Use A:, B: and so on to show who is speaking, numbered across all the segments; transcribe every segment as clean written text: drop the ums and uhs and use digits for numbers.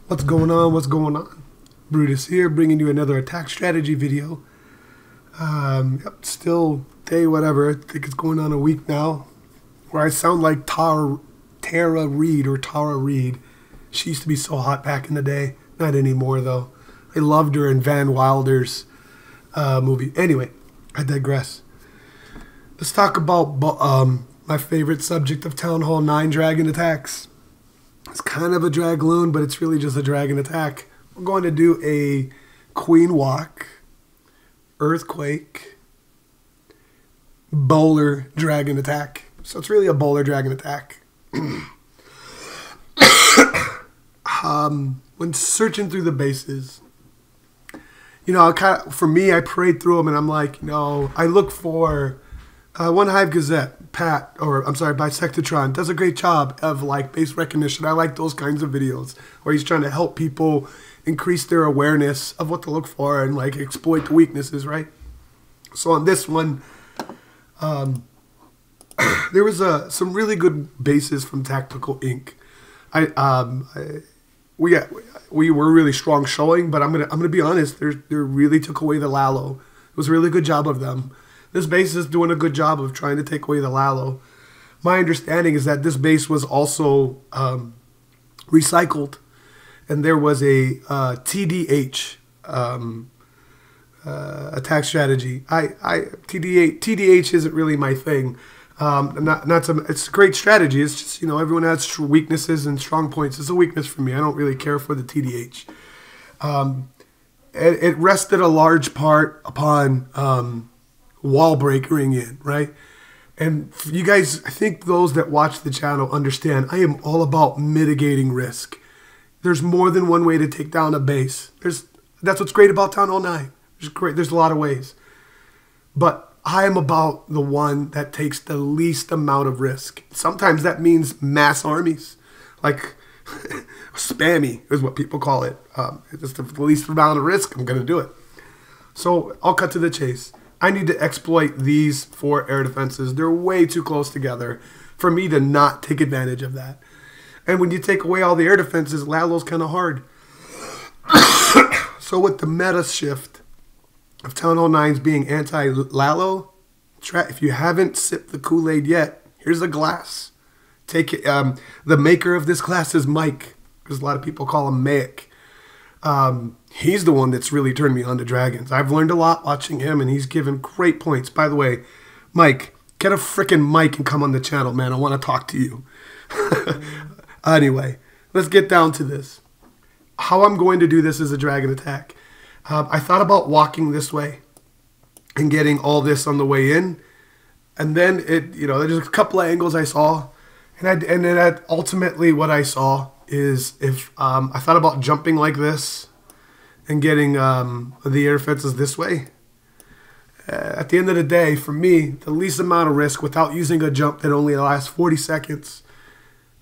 A: What's going on? What's going on? Brutus here, bringing you another attack strategy video. Still day whatever. I think it's going on a week now, where I sound like Tara Reid. She used to be so hot back in the day. Not anymore though. I loved her in Van Wilder's movie. Anyway, I digress. Let's talk about my favorite subject of Town Hall 9 dragon attacks. It's kind of a dragloon, but it's really just a dragon attack. We're going to do a Queen Walk, Earthquake, Bowler dragon attack. So it's really a Bowler dragon attack. When searching through the bases, you know, for me, I parade through them and I'm like, you know, I look for OneHive Gazette, Bisectatron does a great job of like base recognition. I like those kinds of videos where he's trying to help people increase their awareness of what to look for and like exploit the weaknesses, right? So on this one, there was some really good bases from Tactical Inc. We were really strong showing, but I'm gonna be honest. They really took away the Lalo. It was a really good job of them. This base is doing a good job of trying to take away the Lalo. My understanding is that this base was also recycled, and there was a TDH attack strategy. TDH isn't really my thing. It's a great strategy. It's just, you know, everyone has weaknesses and strong points. It's a weakness for me. I don't really care for the TDH. It rested a large part upon wall breakering in, right? And you guys, I think those that watch the channel understand I am all about mitigating risk. There's more than one way to take down a base. That's what's great about Town Hall 9. There's a lot of ways. But I am about the one that takes the least amount of risk. Sometimes that means mass armies. Like spammy is what people call it. It's the least amount of risk. I'm going to do it. So I'll cut to the chase. I need to exploit these 4 air defenses. They're way too close together for me to not take advantage of that. And when you take away all the air defenses, Lalo's kind of hard. So with the meta shift of Town Hall 9's being anti-Lalo, if you haven't sipped the Kool-Aid yet, here's a glass. Take it. The maker of this glass is Mike, because a lot of people call him Maik. He's the one that's really turned me on to dragons. I've learned a lot watching him, and he's given great points. By the way, Mike, get a freaking mic and come on the channel, man. I want to talk to you. Anyway, let's get down to this. How I'm going to do this is a dragon attack. I thought about walking this way and getting all this on the way in, and then there's a couple of angles I saw, and then ultimately what I saw is if I thought about jumping like this and getting the air defenses this way. At the end of the day, for me, the least amount of risk without using a jump that only lasts 40 seconds,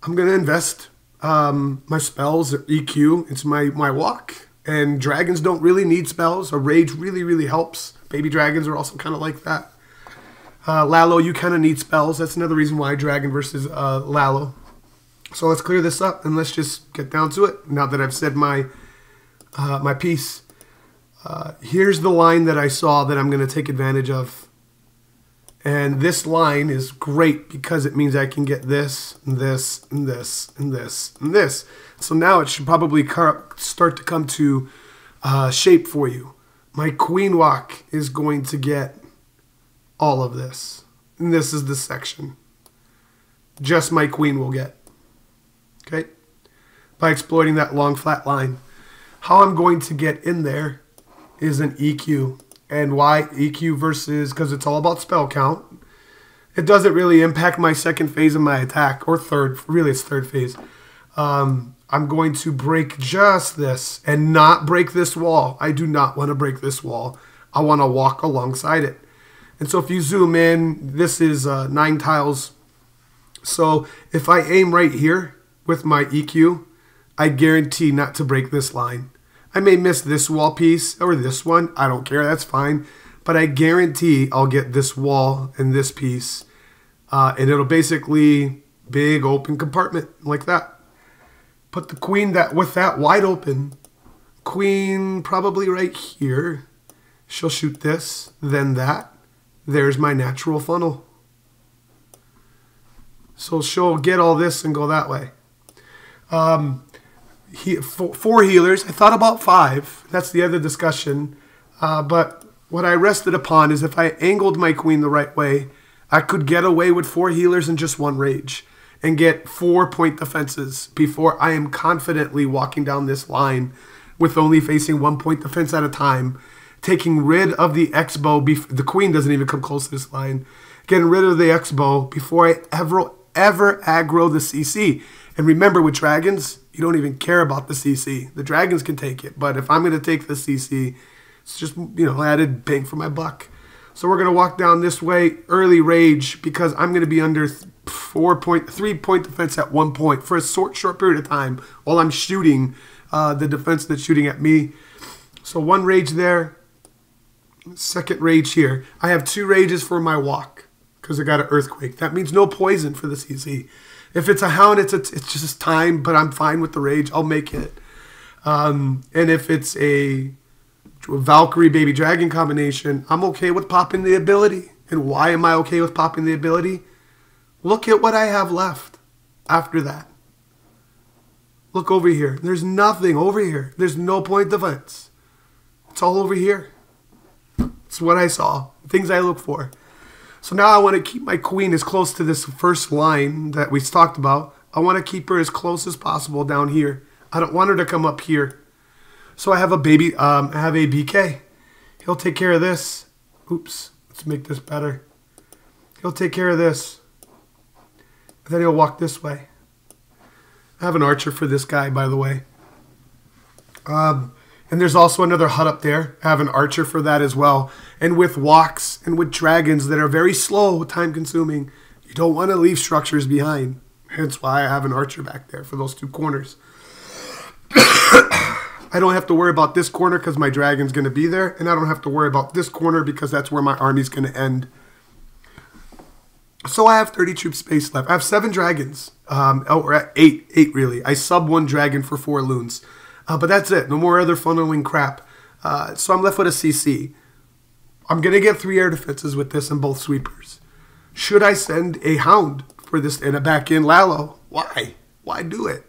A: I'm going to invest my spells or EQ into my walk. And dragons don't really need spells. A rage really, really helps. Baby dragons are also kind of like that. Lalo, you kind of need spells. That's another reason why dragon versus Lalo. So let's clear this up and let's just get down to it. Now that I've said my piece, here's the line that I saw that I'm going to take advantage of. And this line is great because it means I can get this, and this, and this, and this, and this. So now it should probably start to come to shape for you. My Queen Walk is going to get all of this. And this is the section. Just my Queen will get. Okay? By exploiting that long flat line. How I'm going to get in there is an EQ. And why EQ versus, because it's all about spell count. It doesn't really impact my second phase of my attack, or third, really it's third phase. I'm going to break just this and not break this wall. I do not want to break this wall. I want to walk alongside it. And so if you zoom in, this is 9 tiles. So if I aim right here with my EQ, I guarantee not to break this line. I may miss this wall piece or this one. I don't care. That's fine. But I guarantee I'll get this wall and this piece. And it'll basically big open compartment like that. Put the queen with that wide open. Queen probably right here. She'll shoot this, then that. There's my natural funnel. So she'll get all this and go that way. 4 healers. I thought about 5. That's the other discussion. But what I rested upon is if I angled my queen the right way, I could get away with 4 healers and just 1 rage and get 4 point defenses before I am confidently walking down this line with only facing 1 point defense at a time, taking rid of the X-bow. The queen doesn't even come close to this line. Getting rid of the X-bow before I ever aggro the CC. And remember, with dragons, you don't even care about the CC. The dragons can take it, but if I'm going to take the CC, it's just, added bang for my buck. So we're going to walk down this way, early rage, because I'm going to be under 3 point defense at 1 point for a short period of time while I'm shooting the defense that's shooting at me. So 1 rage there, 2nd rage here. I have 2 rages for my walk because I got an earthquake. That means no poison for the CC. If it's a hound, it's just time, but I'm fine with the rage. I'll make it. And if it's a Valkyrie baby dragon combination, I'm okay with popping the ability. And why am I okay with popping the ability? Look at what I have left after that. Look over here. There's nothing over here. There's no point defense. It's all over here. It's what I saw. Things I look for. So now I want to keep my queen as close to this first line that we talked about. I want to keep her as close as possible down here. I don't want her to come up here. So I have a baby, I have a BK. He'll take care of this. Oops, let's make this better. He'll take care of this. And then he'll walk this way. I have an archer for this guy, by the way. And there's also another hut up there. I have an archer for that as well. And with walks and with dragons that are very slow, time-consuming, you don't want to leave structures behind. Hence why I have an archer back there for those 2 corners. I don't have to worry about this corner because my dragon's going to be there. And I don't have to worry about this corner because that's where my army's going to end. So I have 30 troop space left. I have 7 dragons. Or at 8 really. I sub 1 dragon for 4 loons. But that's it. No more other funneling crap. So I'm left with a CC. I'm going to get 3 air defenses with this and both sweepers. Should I send a hound for this and a back in Lalo? Why? Why do it?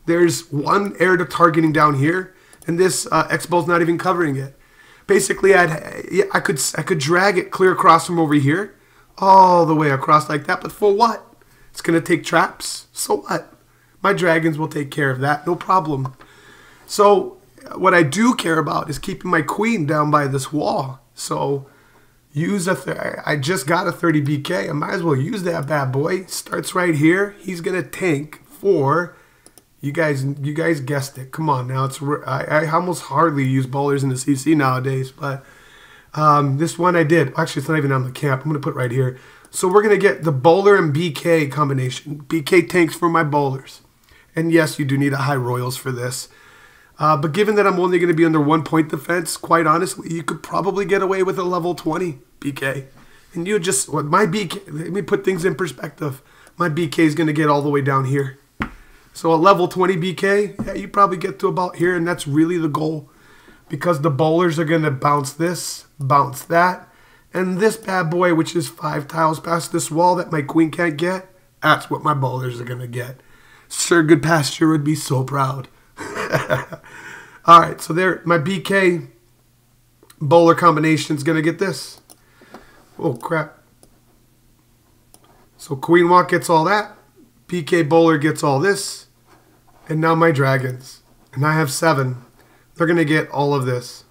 A: There's 1 air to targeting down here, and this X-bow's not even covering it. Basically, I could drag it clear across from over here, all the way across like that. But for what? It's going to take traps. So what? My dragons will take care of that. No problem. So what I do care about is keeping my queen down by this wall. So use I just got a 30 BK. I might as well use that bad boy. Starts right here. He's going to tank for, you guys guessed it. Come on now. I almost hardly use bowlers in the CC nowadays. But this one I did. Actually, it's not even on the camp. I'm going to put it right here. So we're going to get the bowler and BK combination. BK tanks for my bowlers. And yes, you do need a high royals for this. But given that I'm only going to be under 1 point defense, quite honestly, you could probably get away with a level 20 BK. And you just, my BK, let me put things in perspective. My BK is going to get all the way down here. So a level 20 BK, yeah, you probably get to about here, and that's really the goal. Because the bowlers are going to bounce this, bounce that, and this bad boy, which is 5 tiles past this wall that my queen can't get, that's what my bowlers are going to get. Sir Goodpasture would be so proud. Alright, so there, my BK bowler combination is going to get this. Oh, crap. So Queen Walk gets all that. BK bowler gets all this. And now my dragons. And I have 7. They're going to get all of this.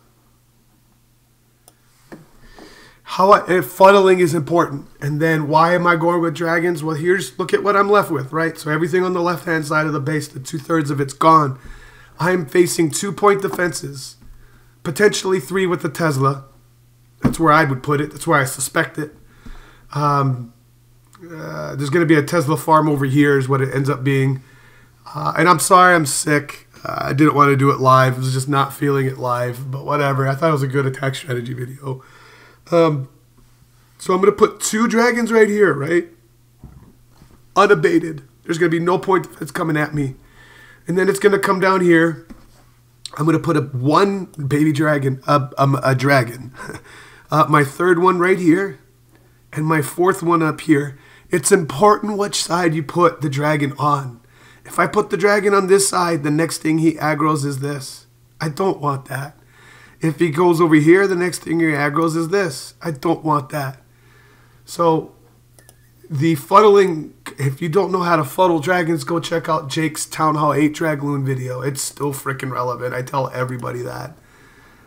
A: Funneling is important. And then why am I going with dragons? Well, look at what I'm left with, right? So everything on the left-hand side of the base, the 2/3 of it's gone. I'm facing 2 point defenses, potentially 3 with the Tesla. That's where I would put it. That's where I suspect it. There's going to be a Tesla farm over here is what it ends up being. And I'm sorry, I'm sick. I didn't want to do it live. I was just not feeling it live, but whatever. I thought it was a good attack strategy video. So I'm going to put 2 dragons right here, right? Unabated. There's going to be no point defense coming at me. And then it's going to come down here. I'm going to put one baby dragon, a dragon. My third one right here. And my fourth one up here. It's important which side you put the dragon on. If I put the dragon on this side, the next thing he aggroes is this. I don't want that. If he goes over here, the next thing he aggroes is this. I don't want that. So the funneling, if you don't know how to funnel dragons, go check out Jake's Town Hall 8 Dragloon video. It's still freaking relevant. I tell everybody that.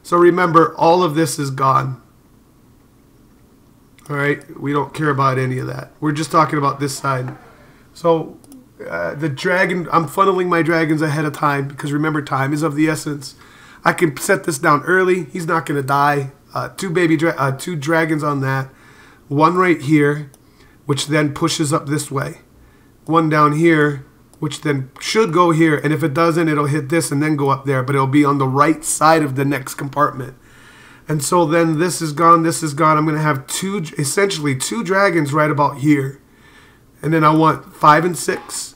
A: So remember, all of this is gone. All right? We don't care about any of that. We're just talking about this side. So the dragon, I'm funneling my dragons ahead of time because remember, time is of the essence. I can set this down early. He's not going to die. Two dragons on that. One right here, which then pushes up this way. One down here, which then should go here. And if it doesn't, it'll hit this and then go up there. But it'll be on the right side of the next compartment. And so then this is gone, this is gone. I'm going to have essentially two dragons right about here. And then I want 5 and 6.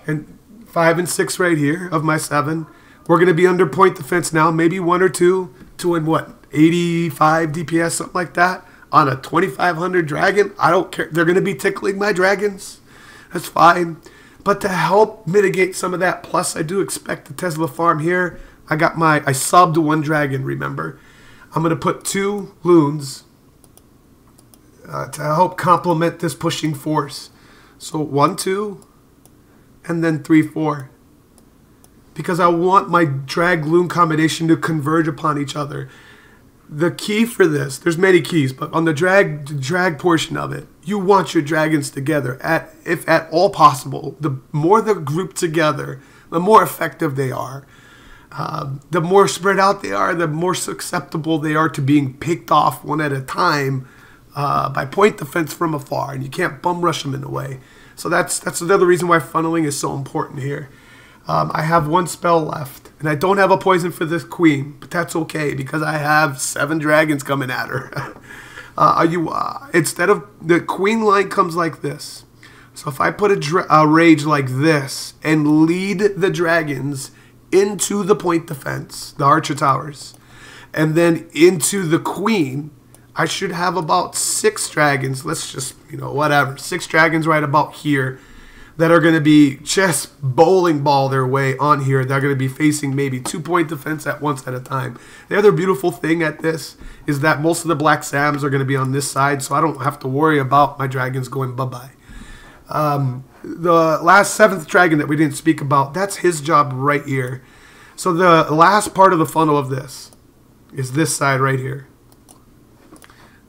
A: And 5 and 6 right here of my 7. We're going to be under point defense now. Maybe 1 or 2 to win what? 85 DPS, something like that. On a 2500 dragon. I don't care. They're going to be tickling my dragons. That's fine. But to help mitigate some of that, plus I do expect the Tesla farm here. I subbed 1 dragon, remember. I'm going to put 2 loons to help complement this pushing force. So 1, 2, and then 3, 4. Because I want my drag loon combination to converge upon each other. The key for this, there's many keys, but on the drag portion of it, you want your dragons together, if at all possible. The more they're grouped together, the more effective they are. The more spread out they are, the more susceptible they are to being picked off one at a time by point defense from afar, and you can't bum rush them in a way. So that's another reason why funneling is so important here. I have 1 spell left, and I don't have a poison for this queen, but that's okay because I have 7 dragons coming at her. Instead of the queen line comes like this. So if I put a rage like this and lead the dragons into the point defense, the archer towers, and then into the queen, I should have about 6 dragons. Let's just, whatever. 6 dragons right about here that are going to be just bowling ball their way on here. They're going to be facing maybe 2 point defense at once at a time. The other beautiful thing at this is that most of the black Sams are going to be on this side, so I don't have to worry about my dragons going bye-bye. The last 7th dragon that we didn't speak about, that's his job right here. So the last part of the funnel of this is this side right here.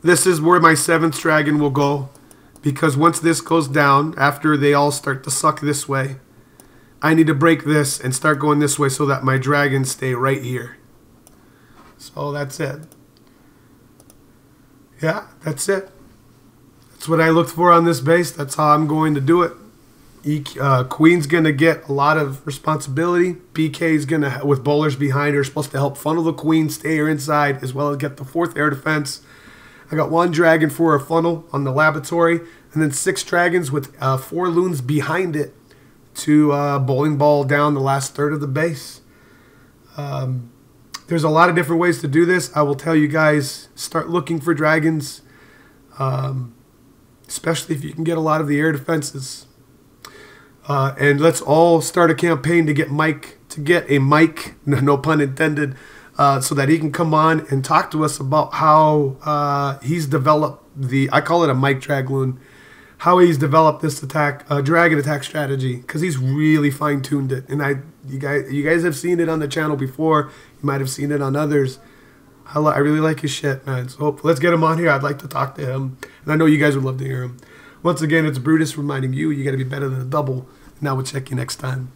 A: This is where my 7th dragon will go. Because once this goes down, after they all start to suck this way, I need to break this and start going this way so that my dragons stay right here. So that's it. Yeah, that's it. That's what I looked for on this base. That's how I'm going to do it. Queen's going to get a lot of responsibility. PK's going to, with bowlers behind her, supposed to help funnel the queen, stay her inside, as well as get the 4th air defense. I got 1 dragon for a funnel on the laboratory, and then 6 dragons with 4 loons behind it to bowling ball down the last third of the base. There's a lot of different ways to do this. I will tell you guys, start looking for dragons, especially if you can get a lot of the air defenses. And let's all start a campaign to get a mic, no pun intended, so that he can come on and talk to us about how he's developed I call it a mic dragloon, how he's developed this dragon attack strategy, because he's really fine-tuned it. And you guys have seen it on the channel before. You might have seen it on others. I really like his shit, man. So let's get him on here. I'd like to talk to him, and I know you guys would love to hear him. Once again, it's Brutus reminding you, you got to be better than a double. Now we'll check you next time.